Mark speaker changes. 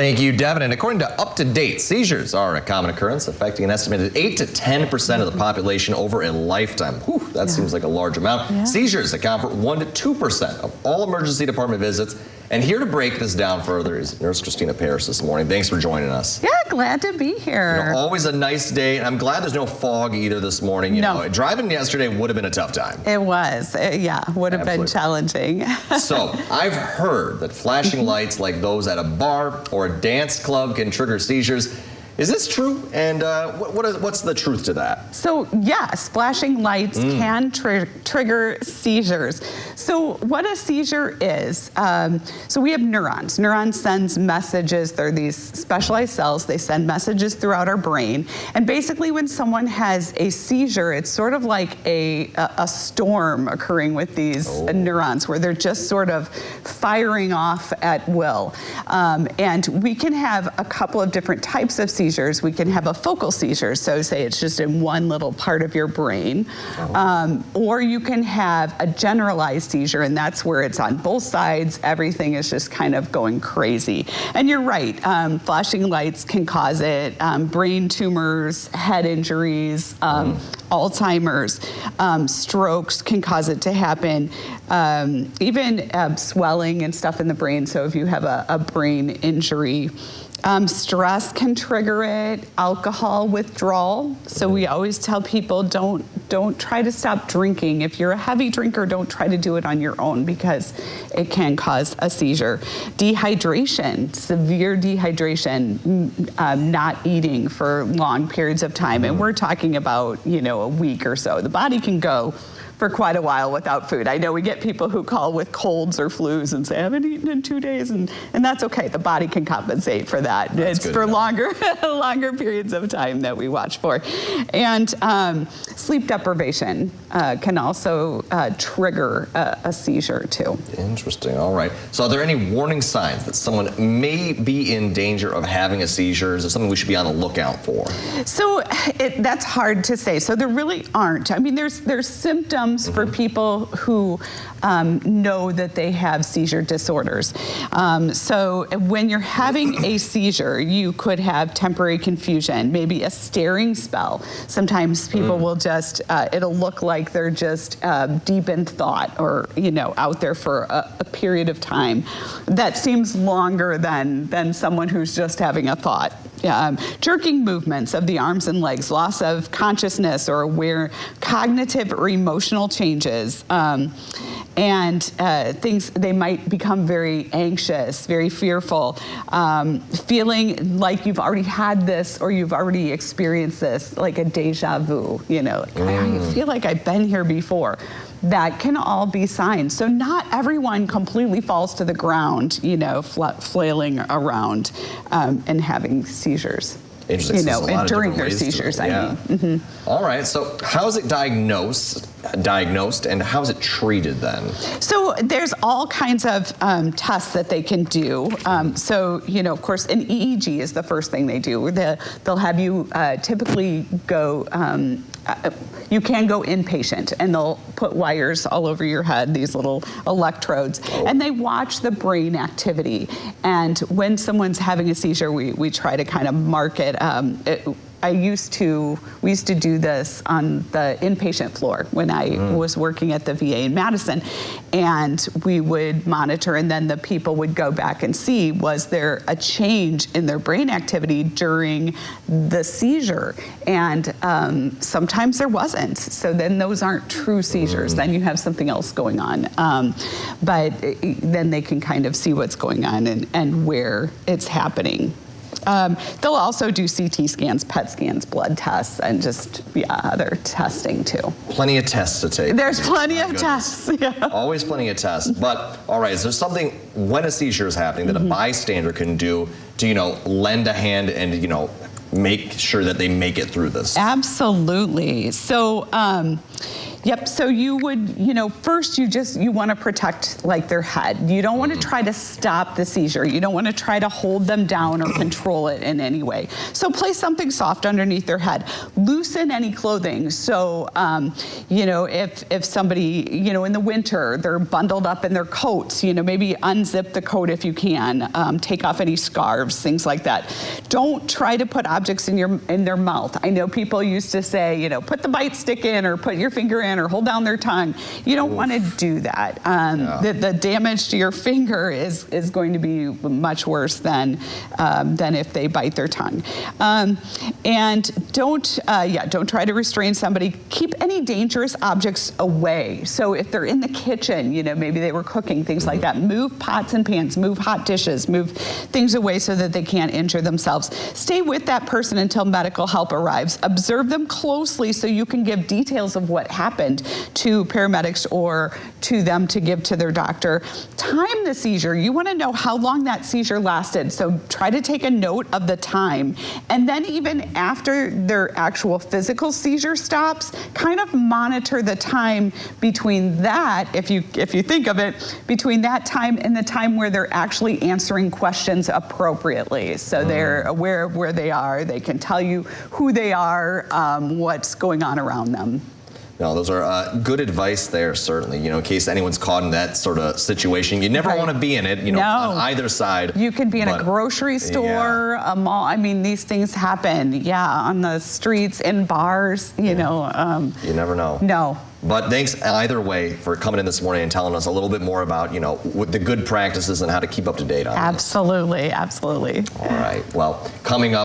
Speaker 1: Thank you, Devin. And according to UpToDate, seizures are a common occurrence affecting an estimated 8 to 10% of the population over a lifetime. Whew, that seems like a large amount. Yeah. Seizures account for 1 to 2% of all emergency department visits. And here to break this down further is Nurse Christina Parrish this morning. Thanks for joining us.
Speaker 2: Yeah, glad to be here.
Speaker 1: You know, always a nice day, and I'm glad there's no fog either this morning. You know, driving yesterday would have been a tough time.
Speaker 2: It was, yeah, would have been challenging.
Speaker 1: So, I've heard that flashing lights like those at a bar or a dance club can trigger seizures. Is this true? And what's the truth to that?
Speaker 2: So yes, flashing lights can trigger seizures. So what a seizure is, so we have neurons. Neurons sends messages. They're these specialized cells. They send messages throughout our brain. And basically when someone has a seizure, it's sort of like a storm occurring with these neurons where they're just sort of firing off at will. And we can have a couple of different types of seizures. We can have a focal seizure, so say it's just in one little part of your brain, or you can have a generalized seizure, and that's where it's on both sides. Everything is just kind of going crazy. And you're right, flashing lights can cause it. Brain tumors, head injuries, Alzheimer's, strokes can cause it to happen. Even swelling and stuff in the brain, so if you have a brain injury. Stress can trigger it, alcohol withdrawal. So we always tell people don't try to stop drinking. If you're a heavy drinker, don't try to do it on your own because it can cause a seizure. Dehydration, severe dehydration, not eating for long periods of time. And we're talking about, you know, a week or so. The body can go for quite a while without food. I know we get people who call with colds or flus and say, I haven't eaten in 2 days, and that's okay. The body can compensate for that. It's for longer periods of time that we watch for. And sleep deprivation can also trigger a seizure too.
Speaker 1: Interesting, all right. So are there any warning signs that someone may be in danger of having a seizure? Is there something we should be on the lookout for?
Speaker 2: So that's hard to say. So there really aren't. I mean, there's symptoms for people who know that they have seizure disorders. So when you're having a seizure, you could have temporary confusion, maybe a staring spell. Sometimes people will just, it'll look like they're just deep in thought or, you know, out there for a period of time. That seems longer than someone who's just having a thought. Jerking movements of the arms and legs, loss of consciousness or aware, cognitive or emotional changes, and things, they might become very anxious, very fearful, feeling like you've already had this or you've already experienced this, like a deja vu, you know, like, I feel like I've been here before. That can all be signs. So not everyone completely falls to the ground, you know, flailing around and having seizures.
Speaker 1: Interesting.
Speaker 2: You know, and during their seizures, I mean.
Speaker 1: All right, so how is it diagnosed, and how is it treated then?
Speaker 2: So there's all kinds of tests that they can do. So, you know, of course, an EEG is the first thing they do. They'll have you typically go, you can go inpatient, and they'll put wires all over your head, these little electrodes, and they watch the brain activity. And when someone's having a seizure, we try to kind of mark it. We used to do this on the inpatient floor when I was working at the VA in Madison, and we would monitor, and then the people would go back and see, was there a change in their brain activity during the seizure? And sometimes there wasn't, so then those aren't true seizures. Then you have something else going on. But then they can kind of see what's going on and where it's happening. They'll also do CT scans, PET scans, blood tests, and just other testing too.
Speaker 1: Plenty of tests to take.
Speaker 2: There's plenty of tests. Yeah.
Speaker 1: Always plenty of tests. But all right, is there something when a seizure is happening that a bystander can do to, you know, lend a hand and, you know, make sure that they make it through this?
Speaker 2: Absolutely. So, Yep. So you would, first you want to protect like their head. You don't want to try to stop the seizure. You don't want to try to hold them down or control it in any way. So place something soft underneath their head. Loosen any clothing. So, if somebody, in the winter, they're bundled up in their coats, maybe unzip the coat if you can. Take off any scarves, things like that. Don't try to put objects in their mouth. I know people used to say, put the bite stick in or put your finger in or hold down their tongue. You don't want to do that. The damage to your finger is going to be much worse than if they bite their tongue. And don't try to restrain somebody. Keep any dangerous objects away. So if they're in the kitchen, maybe they were cooking, things like that. Move pots and pans, move hot dishes, move things away so that they can't injure themselves. Stay with that person until medical help arrives. Observe them closely so you can give details of what happened to paramedics or to them to give to their doctor. Time the seizure. You want to know how long that seizure lasted. So try to take a note of the time. And then even after their actual physical seizure stops, kind of monitor the time between that, if you think of it, between that time and the time where they're actually answering questions appropriately. So they're aware of where they are. They can tell you who they are, what's going on around them.
Speaker 1: No, those are good advice there, certainly. In case anyone's caught in that sort of situation, you never want to be in it, on either side.
Speaker 2: You could be in a grocery store, a mall. I mean, these things happen, on the streets, in bars, you never know. No.
Speaker 1: But thanks either way for coming in this morning and telling us a little bit more about, what the good practices and how to keep up to date on this.
Speaker 2: Absolutely.
Speaker 1: All right. Well, coming up.